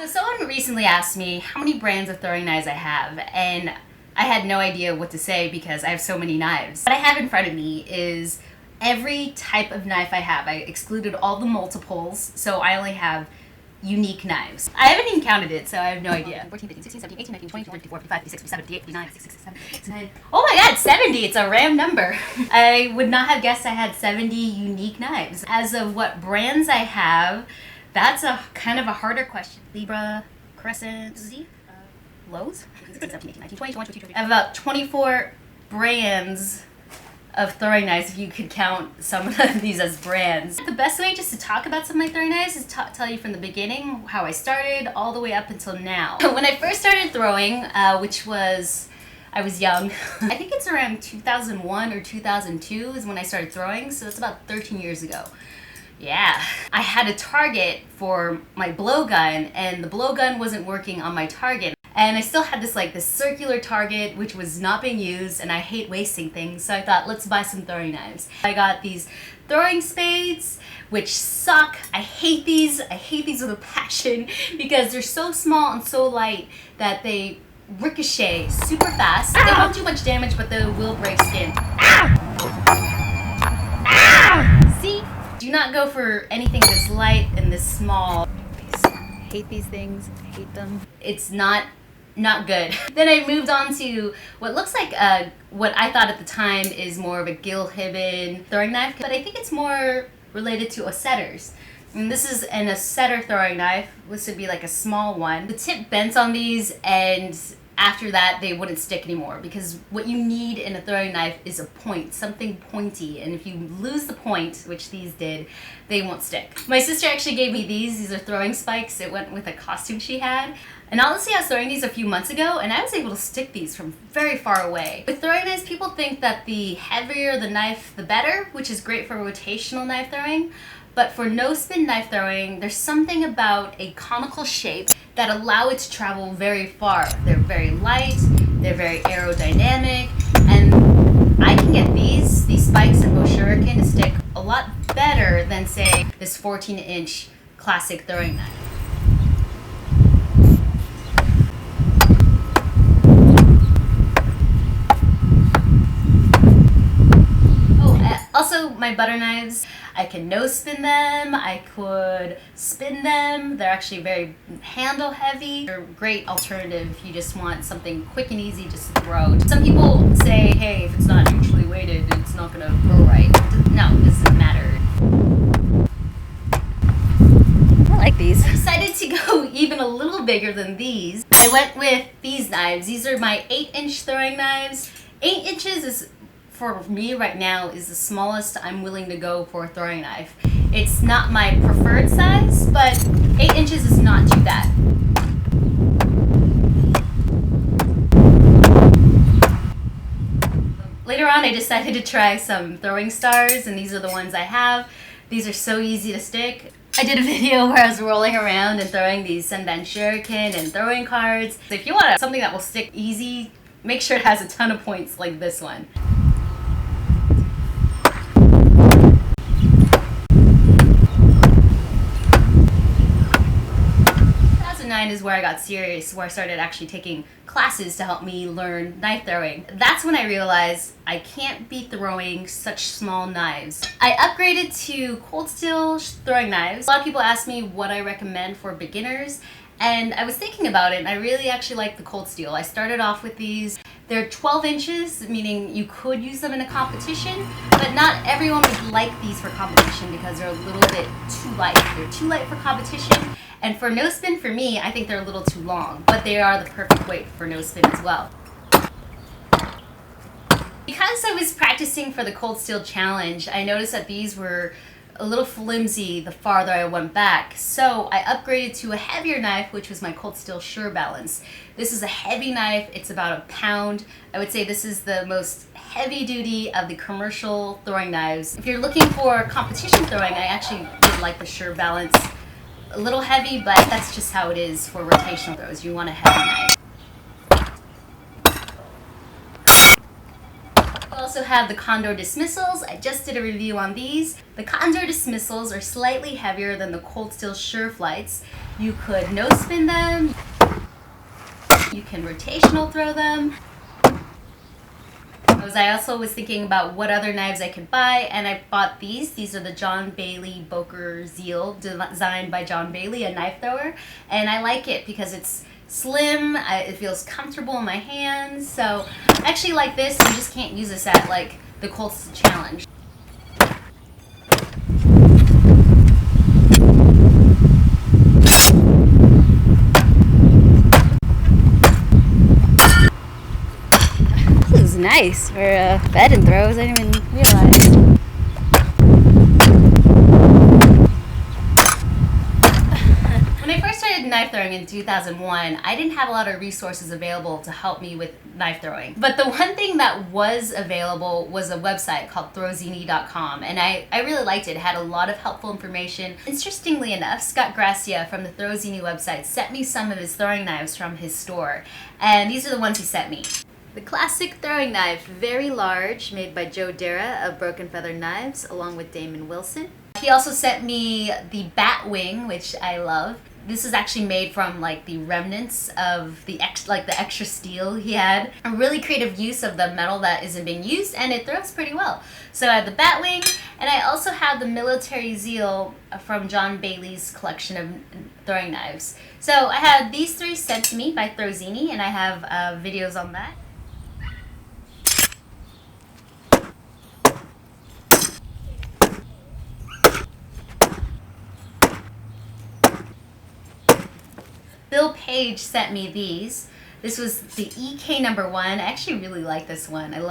So someone recently asked me how many brands of throwing knives I have, and I had no idea what to say because I have so many knives. What I have in front of me is every type of knife I have. I excluded all the multiples, so I only have unique knives. I haven't even counted it, so I have no idea. 14, 15, 16, 17, 18, 19, 20, 21, 24, 25, 26, 27, 58, 59, 60, 67, 69. Oh my god, 70! It's a RAM number. I would not have guessed I had 70 unique knives. As of what brands I have, that's a kind of a harder question. Libra, Crescent, Z, Lowe's, 16, 17, 18, 19, 20, 21, 22, 23. I have about 24 brands of throwing knives, if you could count some of these as brands. The best way just to talk about some of my throwing knives is tell you from the beginning how I started all the way up until now. When I first started throwing, which was, I was young, I think it's around 2001 or 2002 is when I started throwing, so it's about 13 years ago. Yeah. I had a target for my blowgun, and the blowgun wasn't working on my target. And I still had this circular target which was not being used, and I hate wasting things, so I thought, let's buy some throwing knives. I got these throwing spades, which suck. I hate these with a passion because they're so small and so light that they ricochet super fast. They won't do much damage, but they will break skin. See? Do not go for anything this light and this small. I hate these things. I hate them. It's not good. Then I moved on to what looks like what I thought at the time is more of a Gil-Hibben throwing knife, but I think it's more related to Ossetters. And this is an Ossetter throwing knife. This would be like a small one. The tip bent on these, and after that they wouldn't stick anymore, because what you need in a throwing knife is a point, something pointy, and if you lose the point, which these did, they won't stick. My sister actually gave me these are throwing spikes. It went with a costume she had. And honestly, I was throwing these a few months ago, and I was able to stick these from very far away. With throwing knives, people think that the heavier the knife, the better, which is great for rotational knife throwing. But for no-spin knife throwing, there's something about a conical shape that allow it to travel very far. They're very light, they're very aerodynamic, and I can get these spikes in MSR Shuriken to stick a lot better than, say, this 14-inch classic throwing knife. Also, my butter knives, I can no-spin them, I could spin them. They're actually very handle heavy. They're a great alternative if you just want something quick and easy just to throw. Some people say, hey, if it's not neutrally weighted, it's not gonna throw right. No, it doesn't matter. I like these. I decided to go even a little bigger than these. I went with these knives. These are my 8-inch throwing knives. 8 inches is, for me right now, is the smallest I'm willing to go for a throwing knife. It's not my preferred size, but 8 inches is not too bad. Later on, I decided to try some throwing stars, and these are the ones I have. These are so easy to stick. I did a video where I was rolling around and throwing these Senban Shuriken and throwing cards. So if you want something that will stick easy, make sure it has a ton of points like this one. 2009 is where I got serious, where I started actually taking classes to help me learn knife throwing. That's when I realized I can't be throwing such small knives. I upgraded to cold steel throwing knives. A lot of people ask me what I recommend for beginners, and I was thinking about it, and I really actually like the cold steel. I started off with these. They're 12 inches, meaning you could use them in a competition, but not everyone would like these for competition because they're a little bit too light. They're too light for competition, and for no spin, for me, I think they're a little too long, but they are the perfect weight for no spin as well. Because I was practicing for the Cold Steel Challenge, I noticed that these were a little flimsy the farther I went back, so I upgraded to a heavier knife, which was my Cold Steel Sure Balance. This is a heavy knife. It's about a pound. I would say this is the most heavy duty of the commercial throwing knives. If you're looking for competition throwing, I actually did like the Sure Balance. A little heavy, but that's just how it is for rotational throws. You want a heavy knife. I also have the Condor Dismissals. I just did a review on these. The Condor Dismissals are slightly heavier than the Cold Steel Sure Flights. You could no spin them. You can rotational throw them. I also was thinking about what other knives I could buy, and I bought these. These are the John Bailey Boker Ziel, designed by John Bailey, a knife thrower. And I like it because it's slim, it feels comfortable in my hands. So I actually like this. You just can't use this at like the Colt's Challenge. Nice for bed and throws. I didn't even realize. When I first started knife throwing in 2001, I didn't have a lot of resources available to help me with knife throwing. But the one thing that was available was a website called Throwzini.com, and I really liked it. It had a lot of helpful information. Interestingly enough, Scott Gracia from the Throwzini website sent me some of his throwing knives from his store, and these are the ones he sent me. The classic throwing knife, very large, made by Joe Dara of Broken Feather Knives, along with Damon Wilson. He also sent me the Batwing, which I love. This is actually made from like the remnants of the extra steel he had. A really creative use of the metal that isn't being used, and it throws pretty well. So I have the Batwing, and I also have the Military Ziel from John Bailey's collection of throwing knives. So I had these three sent to me by Throwzini, and I have videos on that. Bill Page sent me these. This was the EK #1. I actually really like this one. I love